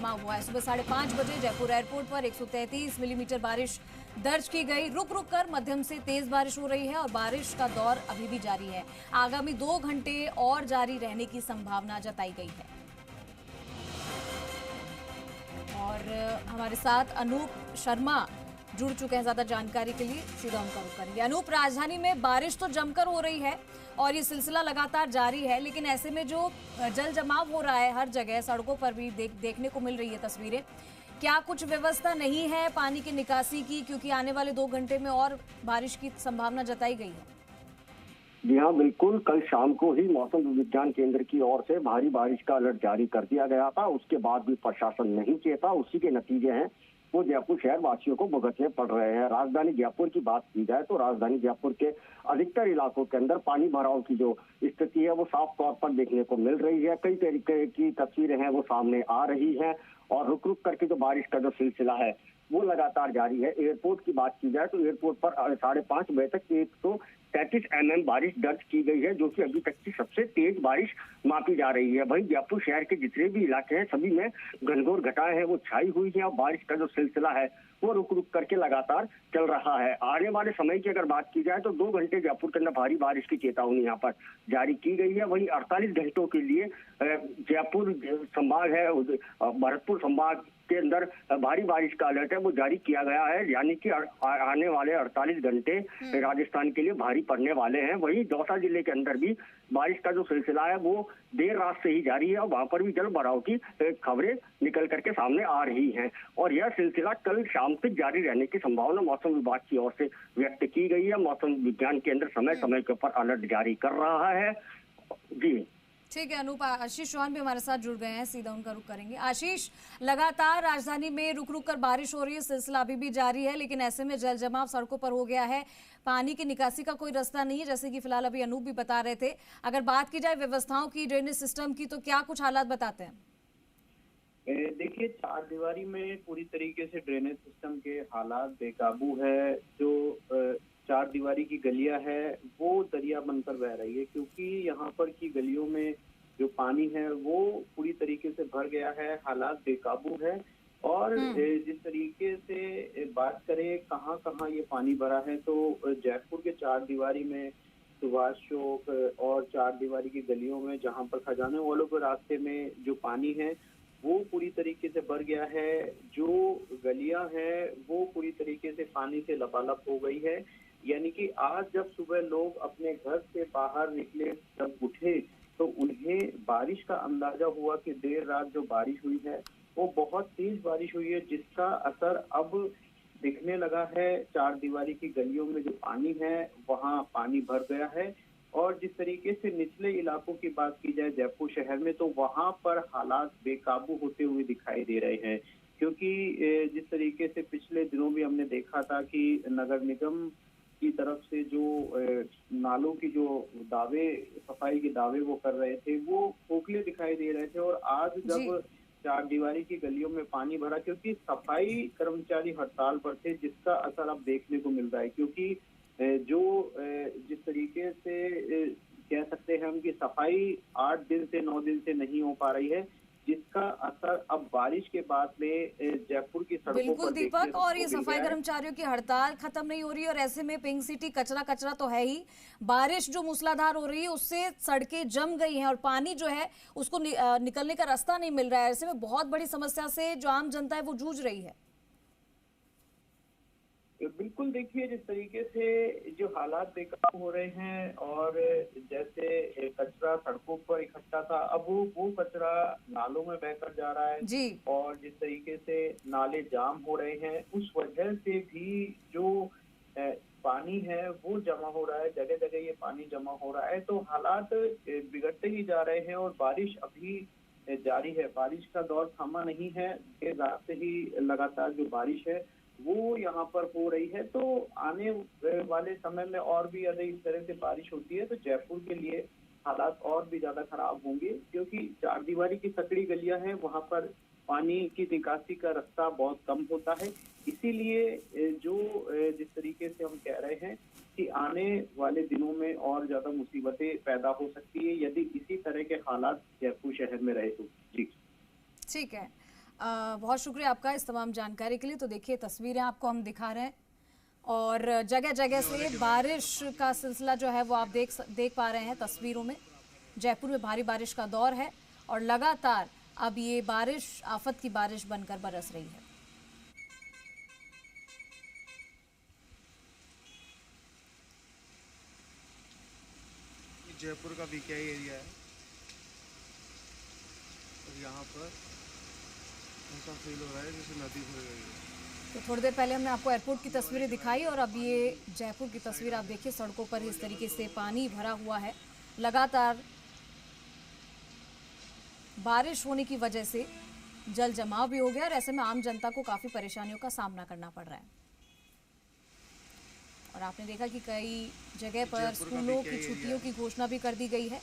जमा हुआ है। सुबह 5:30 बजे जयपुर एयरपोर्ट पर 133 मिलीमीटर बारिश दर्ज की गई। रुक रुक कर मध्यम से तेज बारिश हो रही है और बारिश का दौर अभी भी जारी है। आगामी 2 घंटे और जारी रहने की संभावना जताई गई है। और हमारे साथ अनूप शर्मा जुड़ चुके हैं ज्यादा जानकारी के लिए, सीधा उनका रुख करेंगे। अनूप, राजधानी में बारिश तो जमकर हो रही है और ये सिलसिला लगातार जारी है, लेकिन ऐसे में जो जल जमाव हो रहा है हर जगह, सड़कों पर भी देखने को मिल रही है तस्वीरें, क्या कुछ व्यवस्था नहीं है पानी की निकासी की, क्योंकि आने वाले 2 घंटे में और बारिश की संभावना जताई गई है? जी हाँ, बिल्कुल। कल शाम को ही मौसम विज्ञान केंद्र की ओर से भारी बारिश का अलर्ट जारी कर दिया गया था। उसके बाद भी प्रशासन नहीं चेता। उसी के नतीजे हैं वो जयपुर शहर वासियों को भुगतने पड़ रहे हैं। राजधानी जयपुर की बात की जाए तो राजधानी जयपुर के अधिकतर इलाकों के अंदर पानी भराव की जो स्थिति है वो साफ तौर पर देखने को मिल रही है। कई तरीके की तस्वीरें हैं वो सामने आ रही हैं और रुक रुक करके जो बारिश का जो सिलसिला है वो लगातार जारी है। एयरपोर्ट की बात की जाए तो एयरपोर्ट पर 5:30 बजे तक 133 mm बारिश दर्ज की गई है, जो कि अभी तक की सबसे तेज बारिश मापी जा रही है। वहीं जयपुर शहर के जितने भी इलाके हैं सभी में घनघोर घटाएं हैं वो छाई हुई है और बारिश का जो सिलसिला है वो रुक रुक करके लगातार चल रहा है। आने वाले समय की अगर बात की जाए तो 2 घंटे जयपुर के अंदर भारी बारिश की चेतावनी यहाँ पर जारी की गई है। वहीं 48 घंटों के लिए जयपुर संभाग है, भरतपुर संभाग के अंदर भारी बारिश का अलर्ट है वो जारी किया गया है, यानी कि आने वाले 48 घंटे राजस्थान के लिए भारी पड़ने वाले हैं। वहीं दौसा जिले के अंदर भी बारिश का जो सिलसिला है वो देर रात से ही जारी है और वहां पर भी जल भराव की खबरें निकल करके सामने आ रही हैं और यह सिलसिला कल शाम तक जारी रहने की संभावना मौसम विभाग की ओर से व्यक्त की गई है। मौसम विज्ञान केंद्र समय समय के ऊपर अलर्ट जारी कर रहा है। जी ठीक है अनूप, आशीष चौहान भी हमारे साथ जुड़ गए हैं, सीधा उनका रुख करेंगे। आशीष, लगातार राजधानी में रुक रुक कर बारिश हो रही है, सिलसिला अभी भी जारी है, लेकिन ऐसे में जल जमाव सड़कों पर हो गया है, पानी की निकासी का कोई रास्ता नहीं है, जैसे कि फिलहाल अभी अनूप भी बता रहे थे। अगर बात की जाए व्यवस्थाओं की, ड्रेनेज सिस्टम की, तो क्या कुछ हालात बताते हैं? देखिए, चार दीवारी में पूरी तरीके से ड्रेनेज सिस्टम के हालात बेकाबू है। जो चार दीवारी की गलियां है वो दरिया बनकर बह रही है, क्योंकि यहाँ पर की गलियों में जो पानी है वो पूरी तरीके से भर गया है। हालात बेकाबू है और जिस तरीके से बात करें कहाँ कहाँ ये पानी भरा है, तो जयपुर के चार दीवारी में, सुभाष चौक और चार दीवारी की गलियों में, जहाँ पर खजाने वालों के रास्ते में जो पानी है वो पूरी तरीके से भर गया है। जो गलियां हैं वो पूरी तरीके से पानी से लबालब हो गई है। यानी कि आज जब सुबह लोग अपने घर से बाहर निकले, जब उठे, तो उन्हें बारिश का अंदाजा हुआ कि देर रात जो बारिश हुई है वो बहुत तेज बारिश हुई है, जिसका असर अब दिखने लगा है। चार दीवारी की गलियों में जो पानी है वहाँ पानी भर गया है और जिस तरीके से निचले इलाकों की बात की जाए जयपुर शहर में, तो वहाँ पर हालात बेकाबू होते हुए दिखाई दे रहे हैं। क्योंकि जिस तरीके से पिछले दिनों भी हमने देखा था कि नगर निगम की तरफ से जो नालों की जो दावे, सफाई के दावे वो कर रहे थे, वो खोखले दिखाई दे रहे थे। और आज जब चार दीवारी की गलियों में पानी भरा, क्योंकि सफाई कर्मचारी हड़ताल पर थे, जिसका असर अब देखने को मिल रहा है। क्योंकि जो जिस तरीके से कह सकते हैं हम कि सफाई 8 दिन से 9 दिन से नहीं हो पा रही है, जिसका असर अब बारिश के बाद में जयपुर की सड़कों बिल्कुल पर दीपक, और ये सफाई कर्मचारियों की हड़ताल खत्म नहीं हो रही और ऐसे में पिंक सिटी कचरा कचरा तो है ही, बारिश जो मूसलाधार हो रही है उससे सड़कें जम गई हैं और पानी जो है उसको निकलने का रास्ता नहीं मिल रहा है। ऐसे में बहुत बड़ी समस्या से जो आम जनता है वो जूझ रही है। बिल्कुल, देखिए जिस तरीके से जो हालात बेकाबू हो रहे हैं और जैसे कचरा सड़कों पर इकट्ठा था, अब वो कचरा नालों में बहकर जा रहा है जी। और जिस तरीके से नाले जाम हो रहे हैं, उस वजह से भी जो पानी है वो जमा हो रहा है, जगह जगह ये पानी जमा हो रहा है। तो हालात बिगड़ते ही जा रहे हैं और बारिश अभी जारी है। बारिश का दौर थमा नहीं है, देर रात से ही लगातार जो बारिश है वो यहाँ पर हो रही है। तो आने वाले समय में और भी अगर इस तरह से बारिश होती है तो जयपुर के लिए हालात और भी ज्यादा खराब होंगे, क्योंकि चार दीवारी की सकड़ी गलियां हैं, वहाँ पर पानी की निकासी का रास्ता बहुत कम होता है। इसीलिए जो जिस तरीके से हम कह रहे हैं कि आने वाले दिनों में और ज्यादा मुसीबतें पैदा हो सकती है यदि इसी तरह के हालात जयपुर शहर में रहे तो। जी ठीक है बहुत शुक्रिया आपका इस तमाम जानकारी के लिए। तो देखिए तस्वीरें आपको हम दिखा रहे हैं और जगह जगह से बारिश का सिलसिला जो है वो आप देख पा रहे हैं तस्वीरों में। जयपुर में भारी बारिश का दौर है और लगातार अब ये बारिश आफत की बारिश बनकर बरस रही है। जयपुर का बीकेआई एरिया है और यहाँ पर ऐसा फील हो रहा है जैसे नदी भर गई है। तो थोड़ी देर पहले हमने आपको एयरपोर्ट की तस्वीरें दिखाई और अब ये जयपुर की तस्वीर आप देखिए। सड़कों पर इस तरीके से पानी भरा हुआ है। लगातार बारिश होने की वजह से जल जमाव भी हो गया और ऐसे में आम जनता को काफी परेशानियों का सामना करना पड़ रहा है। और आपने देखा कि कई जगह पर स्कूलों की छुट्टियों की घोषणा भी कर दी गई है,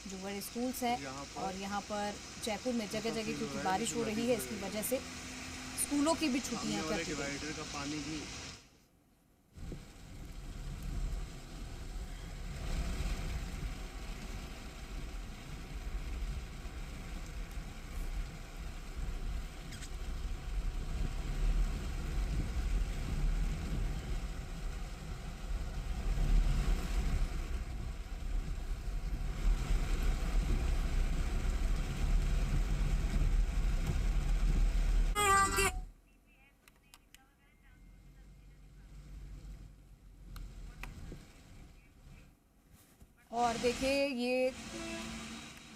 जो बड़े स्कूल्स हैं। और यहाँ पर जयपुर में जगह जगह क्योंकि बारिश हो रही है इसकी वजह से स्कूलों की भी छुट्टियां कर दी गई। का पानी भी और देखिए ये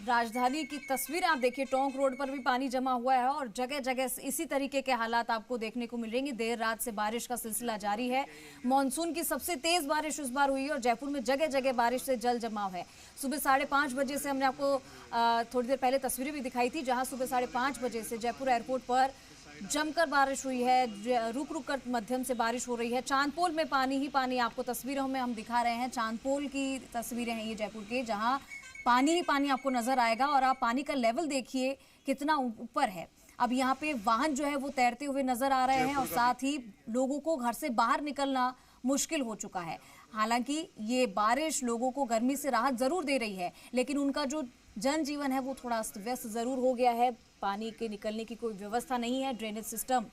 राजधानी की तस्वीर आप देखिए। टोंक रोड पर भी पानी जमा हुआ है और जगह जगह इसी तरीके के हालात आपको देखने को मिलेंगे। देर रात से बारिश का सिलसिला जारी है। मॉनसून की सबसे तेज बारिश इस बार हुई है और जयपुर में जगह जगह बारिश से जल जमाव है। सुबह 5:30 बजे से हमने आपको थोड़ी देर पहले तस्वीरें भी दिखाई थी, जहां सुबह 5:30 बजे से जयपुर एयरपोर्ट पर जमकर बारिश हुई है। रुक रुक कर मध्यम से बारिश हो रही है। चांदपोल में पानी ही पानी आपको तस्वीरों में हम दिखा रहे हैं। चांदपोल की तस्वीरें हैं ये जयपुर के, जहां पानी ही पानी आपको नजर आएगा और आप पानी का लेवल देखिए कितना ऊपर है। अब यहाँ पे वाहन जो है वो तैरते हुए नजर आ रहे हैं और साथ ही लोगों को घर से बाहर निकलना मुश्किल हो चुका है। हालांकि ये बारिश लोगों को गर्मी से राहत जरूर दे रही है, लेकिन उनका जो जनजीवन है वो थोड़ा अस्त व्यस्त जरूर हो गया है। पानी के निकलने की कोई व्यवस्था नहीं है, ड्रेनेज सिस्टम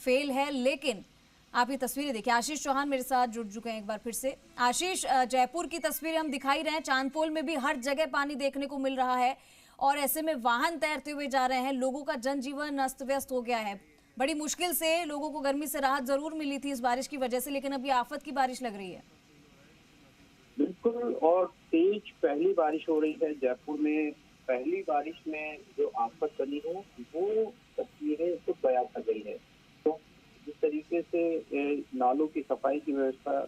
फेल है। लेकिन आप ये तस्वीरें देखिए। आशीष चौहान मेरे साथ जुड़ चुके हैं एक बार फिर से। आशीष, जयपुर की तस्वीरें हम दिखाई रहे हैं। चांदपोल में भी हर जगह पानी देखने को मिल रहा है और ऐसे में वाहन तैरते हुए जा रहे हैं। लोगों का जनजीवन अस्त व्यस्त हो गया है। बड़ी मुश्किल से लोगों को गर्मी से राहत जरूर मिली थी इस बारिश की वजह से, लेकिन अब ये आफत की बारिश लग रही है। बिल्कुल, और तेज पहली बारिश हो रही है जयपुर में। पहली बारिश में जो आफत बनी है वो तस्वीरें खुद बयां कर गई है। तो जिस तरीके से नालों की सफाई की व्यवस्था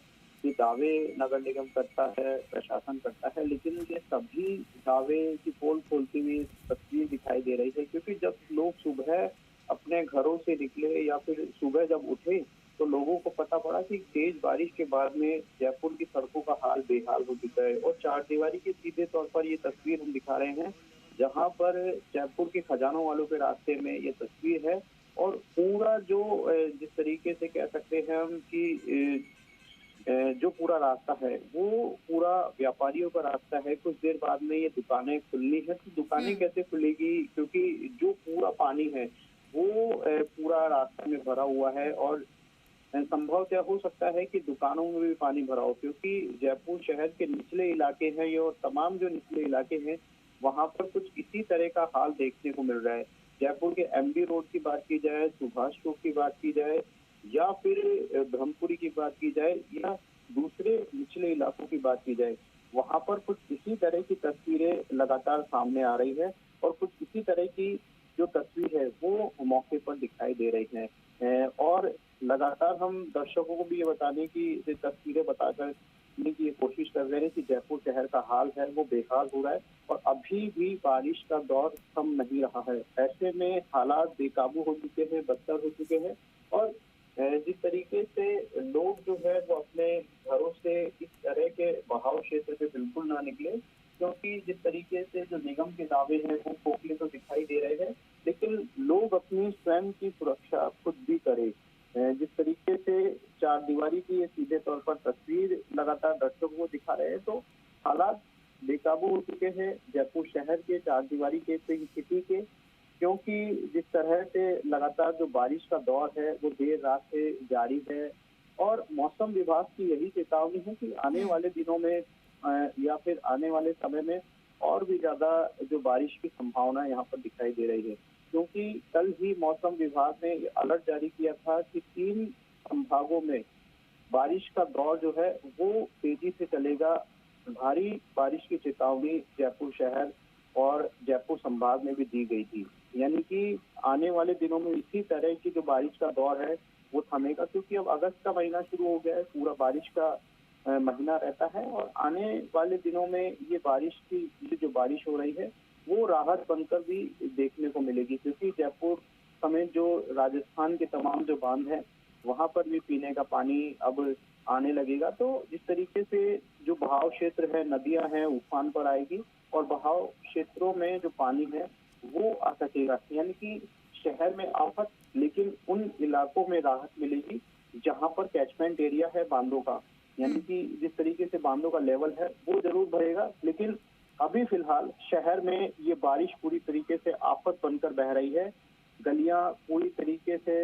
ये दावे नगर निगम करता है, प्रशासन करता है, लेकिन ये सभी दावे की पोल खोलती हुई तस्वीर दिखाई दे रही है। क्योंकि जब लोग सुबह अपने घरों से निकले या फिर सुबह जब उठे तो लोगों को पता पड़ा कि तेज बारिश के बाद में जयपुर की सड़कों का हाल बेहाल हो चुका है। और चार दीवारी के सीधे तौर पर ये तस्वीर हम दिखा रहे हैं, जहां पर जयपुर के खजानों वालों के रास्ते में ये तस्वीर है। और पूरा जो जिस तरीके से कह सकते हैं हम कि जो पूरा रास्ता है वो पूरा व्यापारियों का रास्ता है। कुछ देर बाद में ये दुकानें खुलनी है। तो दुकानें कैसे खुलेगी, क्योंकि जो पूरा पानी है वो पूरा रास्ता में भरा हुआ है। और संभवतः हो सकता है कि दुकानों में भी पानी भरा हो, क्योंकि जयपुर शहर के निचले इलाके हैं ये, और तमाम जो निचले इलाके हैं वहां पर कुछ इसी तरह का हाल देखने को मिल रहा है। जयपुर के एमबी रोड की बात की जाए, सुभाष चौक की बात की जाए, या फिर ब्रह्मपुरी की बात की जाए, या दूसरे निचले इलाकों की बात की जाए, वहां पर कुछ इसी तरह की तस्वीरें लगातार सामने आ रही है। और कुछ इसी तरह की जो तस्वीर है वो मौके पर दिखाई दे रही है। और लगातार हम दर्शकों को भी ये बताने की तस्वीरें बताकर की कोशिश कर रहे हैं कि जयपुर शहर का हाल है वो बेहाल हो रहा है और अभी भी बारिश का दौर थम नहीं रहा है। ऐसे में हालात बेकाबू हो चुके हैं, बदतर हो चुके हैं। और जिस तरीके से लोग जो है वो अपने घरों से इस तरह के बहाव क्षेत्र से बिल्कुल ना निकले, क्योंकि जिस तरीके से जो निगम के दावे हैं वो खोखले तो दिखाई दे रहे हैं, लेकिन लोग अपनी स्वयं की सुरक्षा खुद भी करें। जिस तरीके से चार दीवारी की ये सीधे तौर पर तस्वीर लगातार दर्शकों को दिखा रहे हैं, तो हालात बेकाबू हो चुके हैं जयपुर शहर के, चार दीवारी के, पिंक सिटी के। क्योंकि जिस तरह से लगातार जो बारिश का दौर है वो देर रात से जारी है और मौसम विभाग की यही चेतावनी है कि आने वाले दिनों में या फिर आने वाले समय में और भी ज्यादा जो बारिश की संभावना यहाँ पर दिखाई दे रही है, क्योंकि कल ही मौसम विभाग ने अलर्ट जारी किया था कि 3 संभागों में बारिश का दौर जो है वो तेजी से चलेगा। भारी बारिश की चेतावनी जयपुर शहर और जयपुर संभाग में भी दी गई थी। यानी कि आने वाले दिनों में इसी तरह की जो बारिश का दौर है वो थमेगा, क्योंकि अब अगस्त का महीना शुरू हो गया है, पूरा बारिश का महीना रहता है और आने वाले दिनों में ये बारिश की जो बारिश हो रही है वो राहत बनकर भी देखने को मिलेगी, क्योंकि जयपुर समेत जो राजस्थान के तमाम जो बांध हैं वहां पर भी पीने का पानी अब आने लगेगा। तो जिस तरीके से जो बहाव क्षेत्र है, नदियां हैं, उफान पर आएगी और बहाव क्षेत्रों में जो पानी है वो आ सकेगा। यानी कि शहर में आफत, लेकिन उन इलाकों में राहत मिलेगी जहां पर कैचमेंट एरिया है बांधों का। यानी कि जिस तरीके से बांधों का लेवल है वो जरूर बढ़ेगा, लेकिन अभी फिलहाल शहर में ये बारिश पूरी तरीके से आफत बनकर बह रही है। गलियां पूरी तरीके से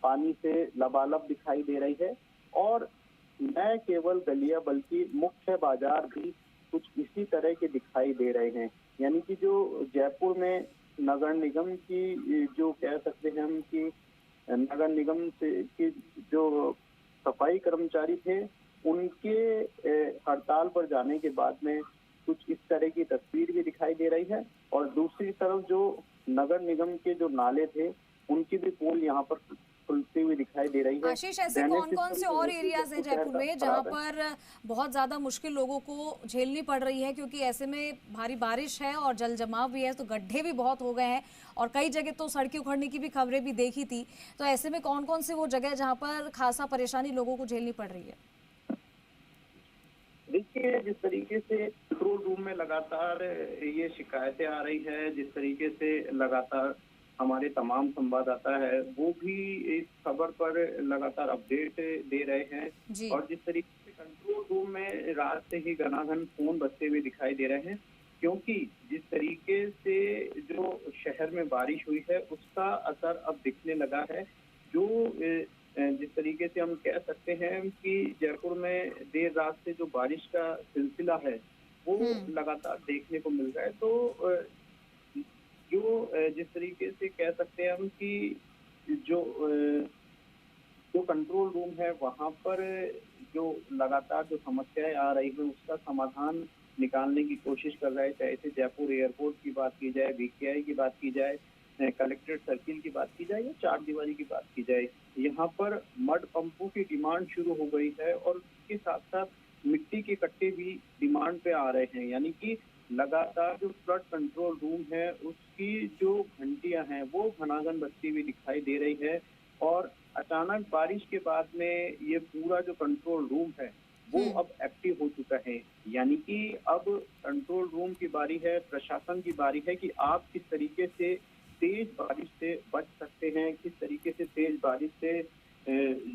पानी से लबालब दिखाई दे रही है और न केवल गलियां बल्कि मुख्य बाजार भी कुछ इसी तरह के दिखाई दे रहे हैं। यानी कि जो जयपुर में नगर निगम की जो कह सकते हैं हम कि नगर निगम से की जो सफाई कर्मचारी थे उनके हड़ताल पर जाने के बाद में कुछ इस तरह की तस्वीर भी दिखाई दे रही है और दूसरी तरफ जो नगर निगम के जो नाले थे उनकी भी पोल यहाँ पर खुलती हुई दिखाई दे रही है। आशीष, ऐसे कौन कौन से और एरियाज हैं जयपुर में जहां पर बहुत ज्यादा मुश्किल लोगों को झेलनी पड़ रही है, क्योंकि ऐसे में भारी बारिश है और जल जमाव भी है, तो गड्ढे भी बहुत हो गए हैं और कई जगह तो सड़कें उखड़ने की भी खबरें भी देखी थी। तो ऐसे में कौन कौन से वो जगह जहाँ पर खासा परेशानी लोगों को झेलनी पड़ रही है? देखिए, जिस तरीके से कंट्रोल रूम में लगातार ये शिकायतें आ रही है, जिस तरीके से लगातार हमारे तमाम संवाददाता है वो भी इस खबर पर लगातार अपडेट दे रहे हैं और जिस तरीके से कंट्रोल रूम में रात से ही घनाघन फोन बजते हुए दिखाई दे रहे हैं, क्योंकि जिस तरीके से जो शहर में बारिश हुई है उसका असर अब दिखने लगा है। जो जिस तरीके से हम कह सकते हैं कि जयपुर में देर रात से जो बारिश का सिलसिला है वो लगातार देखने को मिल रहा है। तो जो जिस तरीके से कह सकते हैं हम कि जो कंट्रोल रूम है वहां पर जो लगातार जो समस्याएं आ रही है उसका समाधान निकालने की कोशिश कर रहा है, चाहे से जयपुर एयरपोर्ट की बात की जाए, VKI की बात की जाए, कलेक्ट्रेट सर्किल की बात की जाए या 4 दीवारी की बात की जाए। यहाँ पर मड पंपों की डिमांड शुरू हो गई है और उसके साथ साथ मिट्टी के कट्टे भी डिमांड पे आ रहे हैं। यानी कि लगातार जो फ्लड कंट्रोल रूम है उसकी जो घंटियां हैं वो घनाघन बजती हुई दिखाई दे रही है और अचानक बारिश के बाद में ये पूरा जो कंट्रोल रूम है वो अब एक्टिव हो चुका है। यानी कि अब कंट्रोल रूम की बारी है, प्रशासन की बारी है कि आप किस तरीके से तेज बारिश से बच सकते हैं, किस तरीके से तेज बारिश से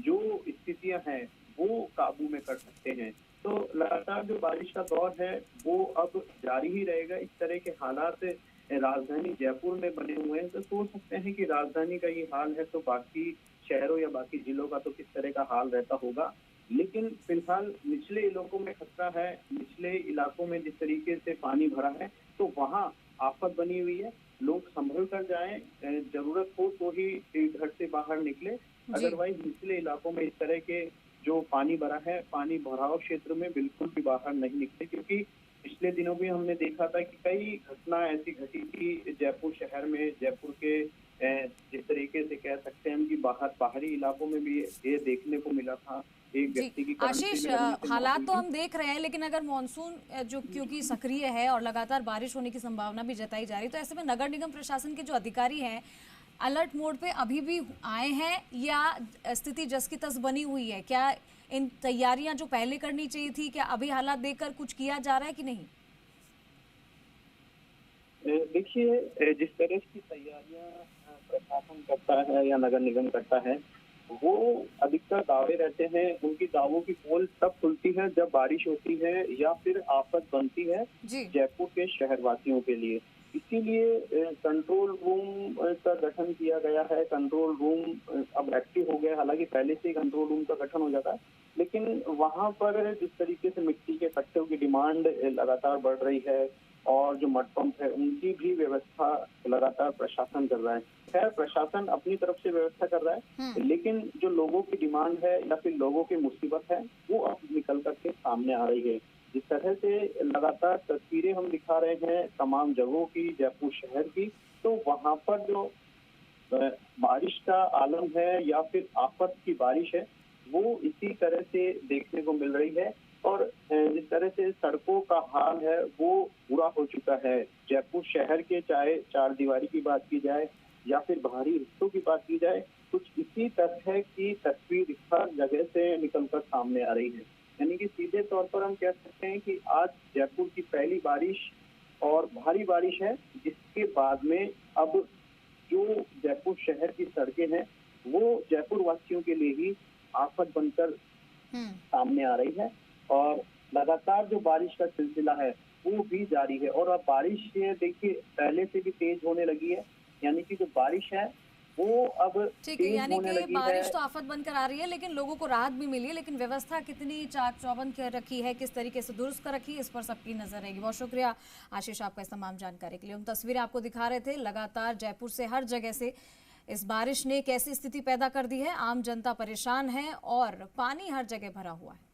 जो स्थितियां हैं वो काबू में कर सकते हैं। तो लगातार जो बारिश का दौर है वो अब जारी ही रहेगा। इस तरह के हालात राजधानी जयपुर में बने हुए हैं, तो सोच सकते हैं कि राजधानी का ये हाल है तो बाकी शहरों या बाकी जिलों का तो किस तरह का हाल रहता होगा। लेकिन फिलहाल निचले इलाकों में खतरा है, निचले इलाकों में जिस तरीके से पानी भरा है तो वहाँ आफत बनी हुई है। लोग संभल कर जाएं, जरूरत हो तो ही घर से बाहर निकले, अदरवाइज निचले इलाकों में इस तरह के जो पानी भरा है, पानी भराव क्षेत्र में बिल्कुल भी बाहर नहीं निकले, क्योंकि पिछले दिनों भी हमने देखा था कि कई घटना ऐसी घटी थी जयपुर शहर में, जयपुर के जिस तरीके से कह सकते हैं कि बाहरी इलाकों में भी ये देखने को मिला था। एक व्यक्ति की आशीष, हालात तो हम देख रहे हैं, लेकिन अगर मानसून जो क्योंकि सक्रिय है और लगातार बारिश होने की संभावना भी जताई जा रही है, तो ऐसे में नगर निगम प्रशासन के जो अधिकारी हैं अलर्ट मोड पे अभी भी आए हैं या स्थिति जस की तस बनी हुई है? क्या इन तैयारियां जो पहले करनी चाहिए थी, क्या अभी हालात देखकर कुछ किया जा रहा है कि नहीं? देखिए, जिस तरह की तैयारियां प्रशासन करता है या नगर निगम करता है वो अधिकतर दावे रहते हैं। उनकी दावों की पोल तब खुलती है जब बारिश होती है या फिर आफत बनती है जयपुर के शहरवासियों के लिए। इसीलिए कंट्रोल रूम का गठन किया गया है। कंट्रोल रूम अब एक्टिव हो गया है। हालांकि पहले से ही कंट्रोल रूम का गठन हो जाता है, लेकिन वहां पर जिस तरीके से मिट्टी के कट्टों की डिमांड लगातार बढ़ रही है और जो मड पंप है उनकी भी व्यवस्था लगातार प्रशासन कर रहा है। खैर, प्रशासन अपनी तरफ से व्यवस्था कर रहा है, लेकिन जो लोगों की डिमांड है या फिर लोगों की मुसीबत है वो अब निकल करके सामने आ रही है। जिस तरह से लगातार तस्वीरें हम दिखा रहे हैं तमाम जगहों की, जयपुर शहर की, तो वहां पर जो बारिश का आलम है या फिर आफत की बारिश है वो इसी तरह से देखने को मिल रही है। और जिस तरह से सड़कों का हाल है वो बुरा हो चुका है। जयपुर शहर के चाहे चार दीवारी की बात की जाए या फिर बाहरी हिस्सों की बात की जाए, कुछ इसी तरह की तस्वीर हर जगह से निकलकर सामने आ रही है। यानी कि सीधे तौर पर हम कह सकते हैं कि आज जयपुर की पहली बारिश और भारी बारिश है, जिसके बाद में अब जो जयपुर शहर की सड़कें हैं वो जयपुर वासियों के लिए ही आफत बनकर सामने आ रही है। और लगातार जो बारिश का सिलसिला है वो भी जारी है। और अब बारिश देखिए पहले से भी तेज होने लगी है। यानी कि जो बारिश है वो अब ठीक है, यानी होने कि लगी बारिश है। तो आफत बनकर आ रही है, लेकिन लोगों को राहत भी मिली है। लेकिन व्यवस्था कितनी चाक चौबंद कर रखी है, किस तरीके से दुरुस्त कर रखी है, इस पर सबकी नजर रहेगी। बहुत शुक्रिया आशीष आपका इस तमाम जानकारी के लिए। हम तस्वीरें आपको दिखा रहे थे, लगातार जयपुर से हर जगह से इस बारिश ने कैसी स्थिति पैदा कर दी है। आम जनता परेशान है और पानी हर जगह भरा हुआ है।